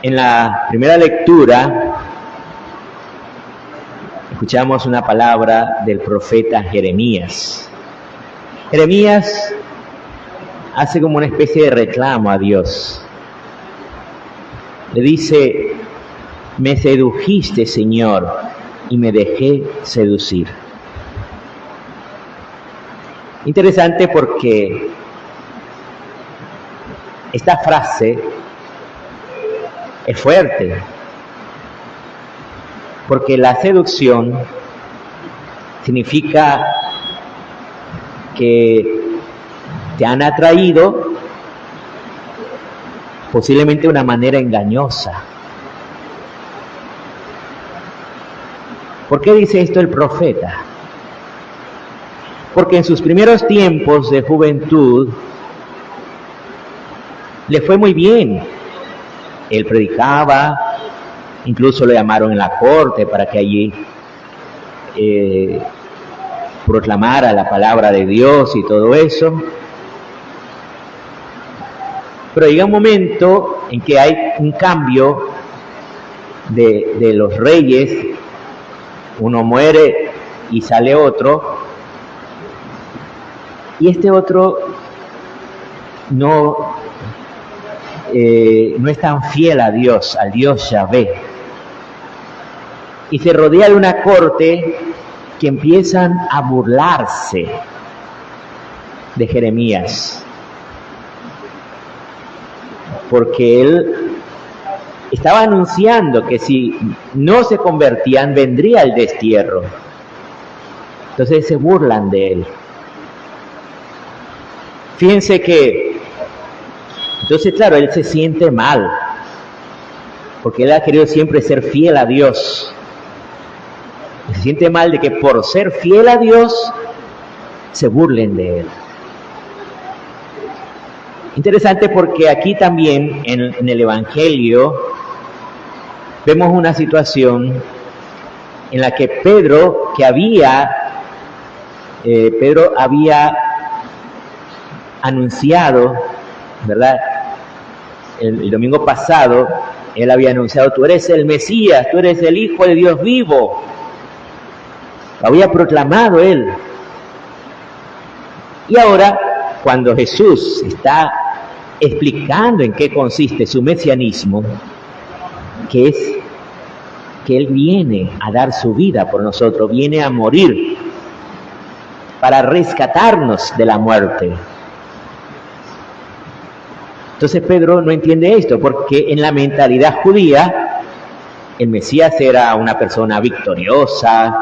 En la primera lectura escuchamos una palabra del profeta Jeremías. Jeremías hace como una especie de reclamo a Dios. Le dice: me sedujiste, Señor, y me dejé seducir. Interesante porque esta frase es fuerte, porque la seducción significa que te han atraído posiblemente de una manera engañosa. ¿Por qué dice esto el profeta? Porque en sus primeros tiempos de juventud le fue muy bien. Él predicaba, incluso lo llamaron en la corte para que allí proclamara la palabra de Dios y todo eso. Pero llega un momento en que hay un cambio de los reyes. Uno muere y sale otro, y este otro no es tan fiel a Dios, al Dios Yahvé, y se rodea de una corte que empiezan a burlarse de Jeremías, porque él estaba anunciando que si no se convertían vendría el destierro. Entonces se burlan de él. Fíjense que entonces, claro, él se siente mal, porque él ha querido siempre ser fiel a Dios. Se siente mal de que por ser fiel a Dios se burlen de él. Interesante porque aquí también en el Evangelio vemos una situación en la que Pedro había anunciado, ¿verdad? El domingo pasado, él había anunciado: tú eres el Mesías, tú eres el Hijo de Dios vivo. Lo había proclamado él. Y ahora, cuando Jesús está explicando en qué consiste su mesianismo, que es que Él viene a dar su vida por nosotros, viene a morir para rescatarnos de la muerte. Entonces Pedro no entiende esto, porque en la mentalidad judía el Mesías era una persona victoriosa,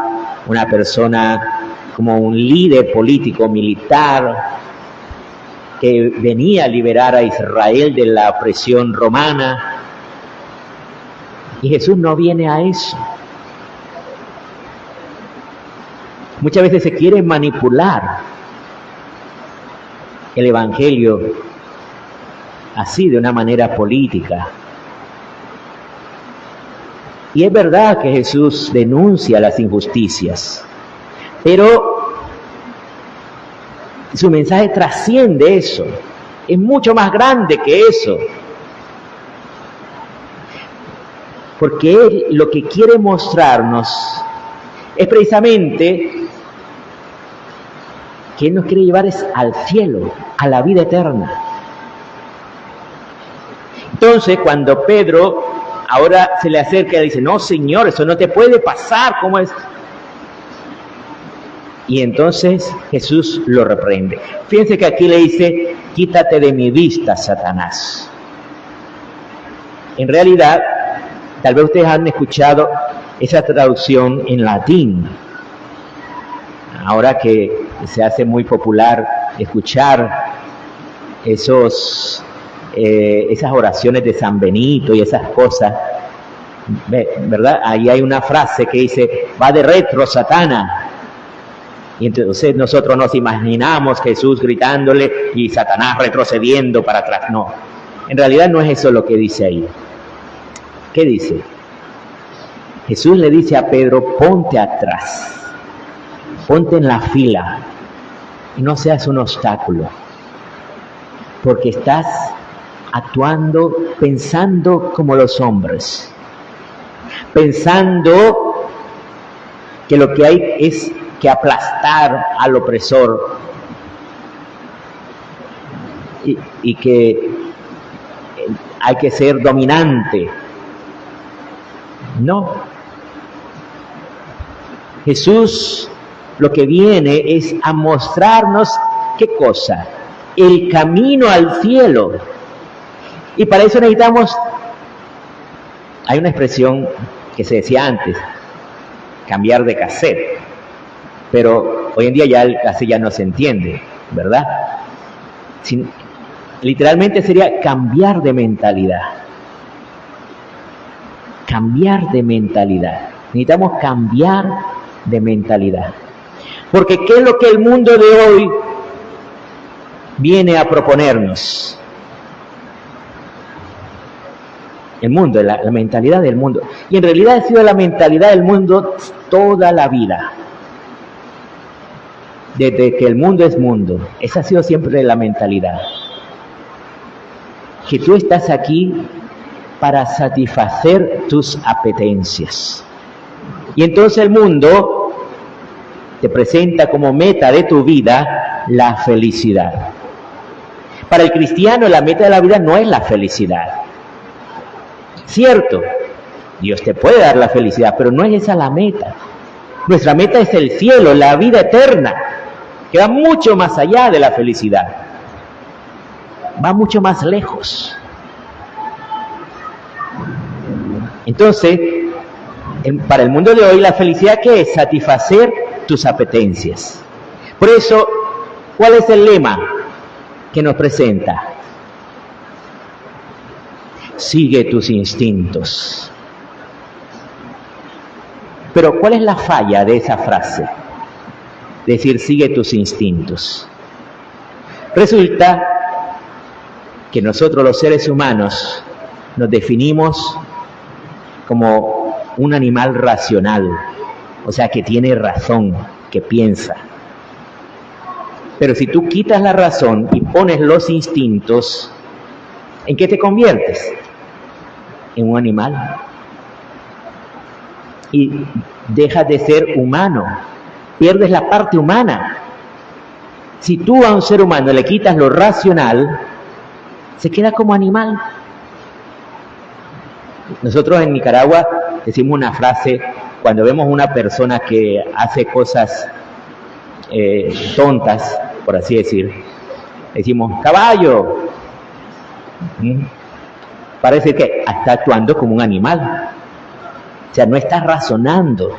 una persona como un líder político militar que venía a liberar a Israel de la opresión romana. Y Jesús no viene a eso. Muchas veces se quiere manipular el Evangelio así, de una manera política. Y es verdad que Jesús denuncia las injusticias, pero su mensaje trasciende eso, es mucho más grande que eso. Porque Él lo que quiere mostrarnos es precisamente que Él nos quiere llevar al cielo, a la vida eterna. Entonces, cuando Pedro ahora se le acerca y dice: no, Señor, eso no te puede pasar, ¿cómo es? Y entonces Jesús lo reprende. Fíjense que aquí le dice: quítate de mi vista, Satanás. En realidad, tal vez ustedes han escuchado esa traducción en latín. Ahora que se hace muy popular escuchar esas oraciones de San Benito y esas cosas, ¿verdad? Ahí hay una frase que dice: va de retro, Satana. Y entonces nosotros nos imaginamos Jesús gritándole y Satanás retrocediendo para atrás. No, en realidad no es eso lo que dice ahí. ¿Qué dice? Jesús le dice a Pedro: ponte atrás, ponte en la fila y no seas un obstáculo, porque estás actuando, pensando como los hombres, pensando que lo que hay es que aplastar al opresor y que hay que ser dominante. No. Jesús lo que viene es a mostrarnos, ¿qué cosa? El camino al cielo. Y para eso necesitamos, hay una expresión que se decía antes, cambiar de cassette, pero hoy en día ya el cassette ya no se entiende, ¿verdad? Literalmente sería cambiar de mentalidad. Cambiar de mentalidad. Necesitamos cambiar de mentalidad. Porque ¿qué es lo que el mundo de hoy viene a proponernos? El mundo, la mentalidad del mundo. Y en realidad ha sido la mentalidad del mundo toda la vida. Desde que el mundo es mundo. Esa ha sido siempre la mentalidad. Que tú estás aquí para satisfacer tus apetencias. Y entonces el mundo te presenta como meta de tu vida la felicidad. Para el cristiano la meta de la vida no es la felicidad. Cierto, Dios te puede dar la felicidad, pero no es esa la meta. Nuestra meta es el cielo, la vida eterna, que va mucho más allá de la felicidad. Va mucho más lejos. Entonces, para el mundo de hoy, la felicidad, ¿qué es? Satisfacer tus apetencias. Por eso, ¿cuál es el lema que nos presenta? Sigue tus instintos. Pero ¿cuál es la falla de esa frase? Decir, sigue tus instintos. Resulta que nosotros los seres humanos nos definimos como un animal racional, o sea, que tiene razón, que piensa. Pero si tú quitas la razón y pones los instintos, ¿en qué te conviertes? En un animal. Y dejas de ser humano, pierdes la parte humana. Si tú a un ser humano le quitas lo racional, se queda como animal. Nosotros en Nicaragua decimos una frase cuando vemos una persona que hace cosas tontas, por así decir. Decimos, caballo. Parece que está actuando como un animal. O sea, no está razonando.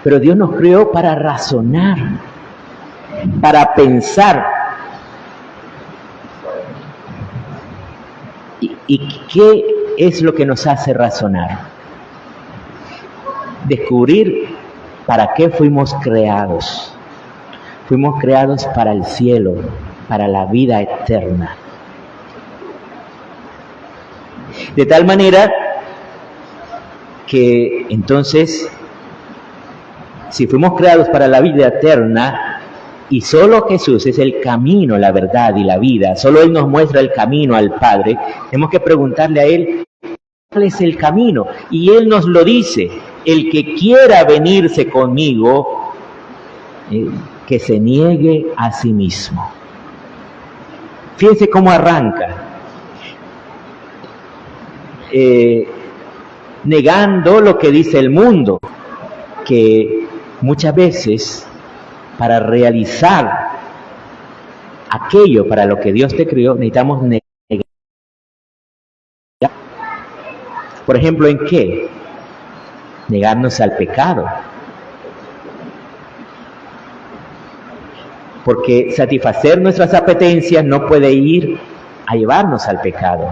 Pero Dios nos creó para razonar, para pensar. ¿Y qué es lo que nos hace razonar? Descubrir para qué fuimos creados. Fuimos creados para el cielo, para la vida eterna. De tal manera que entonces, si fuimos creados para la vida eterna, y solo Jesús es el camino, la verdad y la vida, solo Él nos muestra el camino al Padre, tenemos que preguntarle a Él, ¿cuál es el camino? Y Él nos lo dice, el que quiera venirse conmigo, que se niegue a sí mismo. Fíjense cómo arranca. Negando lo que dice el mundo, que muchas veces para realizar aquello para lo que Dios te creó necesitamos negar. Por ejemplo, ¿en qué? Negarnos al pecado. Porque satisfacer nuestras apetencias no puede ir a llevarnos al pecado.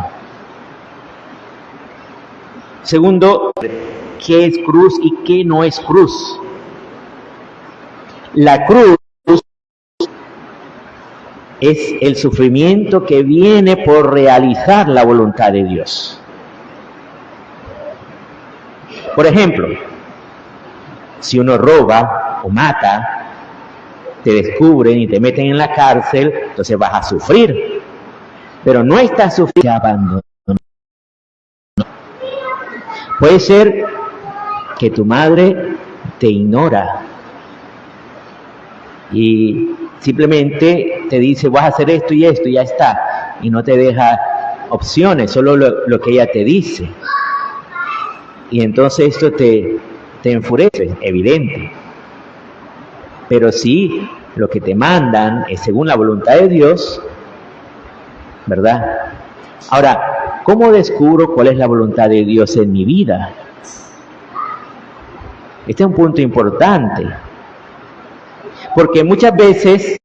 Segundo, ¿qué es cruz y qué no es cruz? La cruz es el sufrimiento que viene por realizar la voluntad de Dios. Por ejemplo, si uno roba o mata, te descubren y te meten en la cárcel, entonces vas a sufrir. pero no está suficiente abandono. Puede ser que tu madre te ignora y simplemente te dice vas a hacer esto y esto y ya está, y no te deja opciones, solo lo que ella te dice. Y entonces esto te enfurece, evidente. Pero si lo que te mandan es según la voluntad de Dios, ¿verdad? Ahora, ¿cómo descubro cuál es la voluntad de Dios en mi vida? Este es un punto importante, porque muchas veces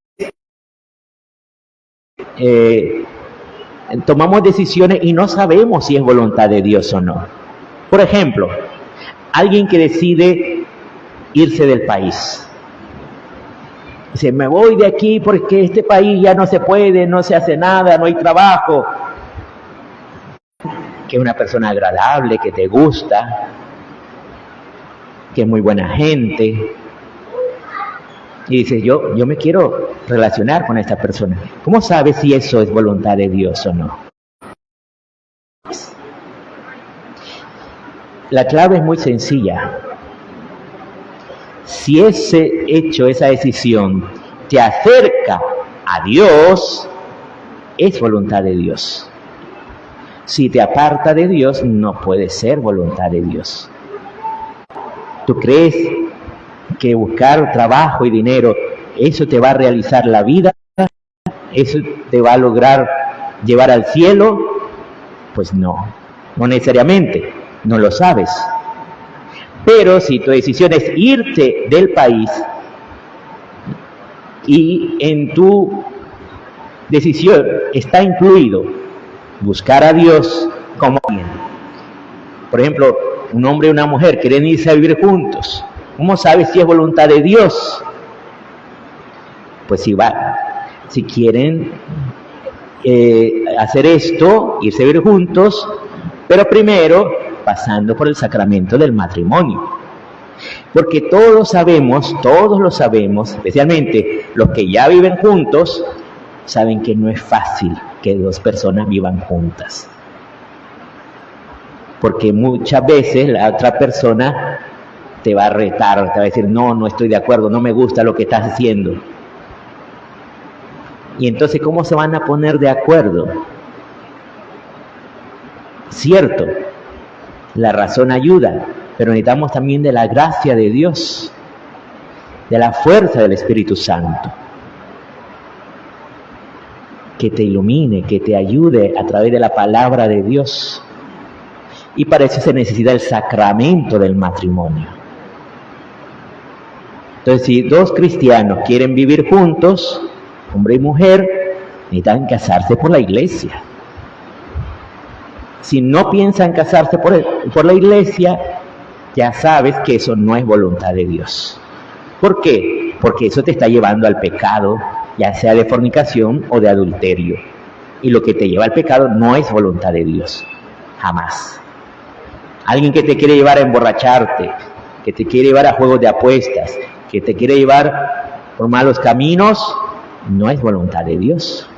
tomamos decisiones y no sabemos si es voluntad de Dios o no. Por ejemplo, alguien que decide irse del país. Dice, me voy de aquí porque este país ya no se puede, no se hace nada, no hay trabajo. Que es una persona agradable, que te gusta, que es muy buena gente. Y dices, yo me quiero relacionar con esta persona. ¿Cómo sabes si eso es voluntad de Dios o no? La clave es muy sencilla. Si ese hecho, esa decisión, te acerca a Dios, es voluntad de Dios. Si te aparta de Dios, no puede ser voluntad de Dios. ¿Tú crees que buscar trabajo y dinero, eso te va a realizar la vida? ¿Eso te va a lograr llevar al cielo? Pues no necesariamente, no lo sabes. Pero si tu decisión es irte del país y en tu decisión está incluido buscar a Dios como bien. Por ejemplo, un hombre y una mujer quieren irse a vivir juntos. ¿Cómo sabes si es voluntad de Dios? Pues si quieren hacer esto, irse a vivir juntos, pero primero pasando por el sacramento del matrimonio. Porque todos lo sabemos, especialmente los que ya viven juntos, saben que no es fácil que dos personas vivan juntas. Porque muchas veces la otra persona te va a retar, te va a decir, no estoy de acuerdo, no me gusta lo que estás haciendo. Y entonces, ¿cómo se van a poner de acuerdo? Cierto, la razón ayuda, pero necesitamos también de la gracia de Dios, de la fuerza del Espíritu Santo, que te ilumine, que te ayude a través de la palabra de Dios. Y para eso se necesita el sacramento del matrimonio. Entonces, si dos cristianos quieren vivir juntos, hombre y mujer, necesitan casarse por la iglesia. Si no piensan casarse por la iglesia, ya sabes que eso no es voluntad de Dios. ¿Por qué? Porque eso te está llevando al pecado, ya sea de fornicación o de adulterio. Y lo que te lleva al pecado no es voluntad de Dios, jamás. Alguien que te quiere llevar a emborracharte, que te quiere llevar a juegos de apuestas, que te quiere llevar por malos caminos, no es voluntad de Dios.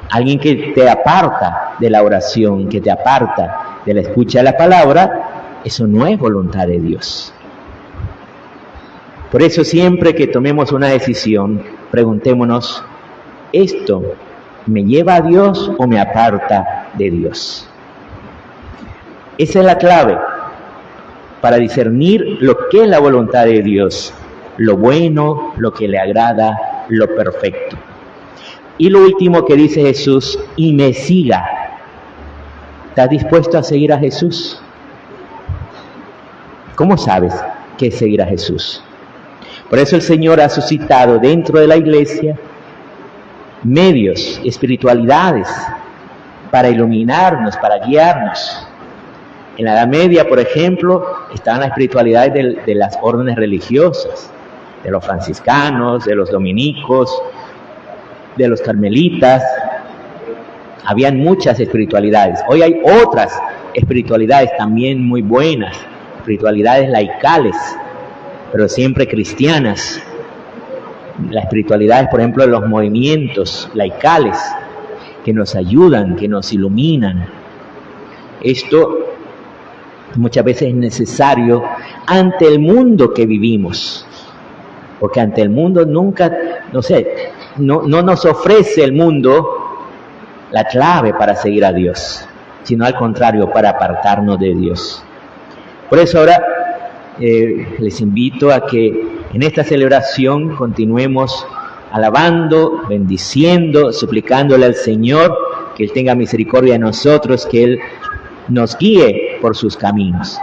Alguien que te aparta de la oración, que te aparta de la escucha de la palabra, eso no es voluntad de Dios. Por eso siempre que tomemos una decisión, preguntémonos, ¿esto me lleva a Dios o me aparta de Dios? Esa es la clave para discernir lo que es la voluntad de Dios, lo bueno, lo que le agrada, lo perfecto. Y lo último que dice Jesús, y me siga. ¿Estás dispuesto a seguir a Jesús? ¿Cómo sabes qué es seguir a Jesús? Por eso el Señor ha suscitado dentro de la iglesia medios, espiritualidades, para iluminarnos, para guiarnos. En la Edad Media, por ejemplo, estaban las espiritualidades de las órdenes religiosas, de los franciscanos, de los dominicos, de los carmelitas. Habían muchas espiritualidades. Hoy hay otras espiritualidades también muy buenas, espiritualidades laicales, pero siempre cristianas, La espiritualidad es, por ejemplo, los movimientos laicales que nos ayudan, que nos iluminan. Esto muchas veces es necesario ante el mundo que vivimos, porque ante el mundo nunca, no nos ofrece el mundo la clave para seguir a Dios, sino al contrario, para apartarnos de Dios. Por eso ahora les invito a que en esta celebración continuemos alabando, bendiciendo, suplicándole al Señor que Él tenga misericordia de nosotros, que Él nos guíe por sus caminos.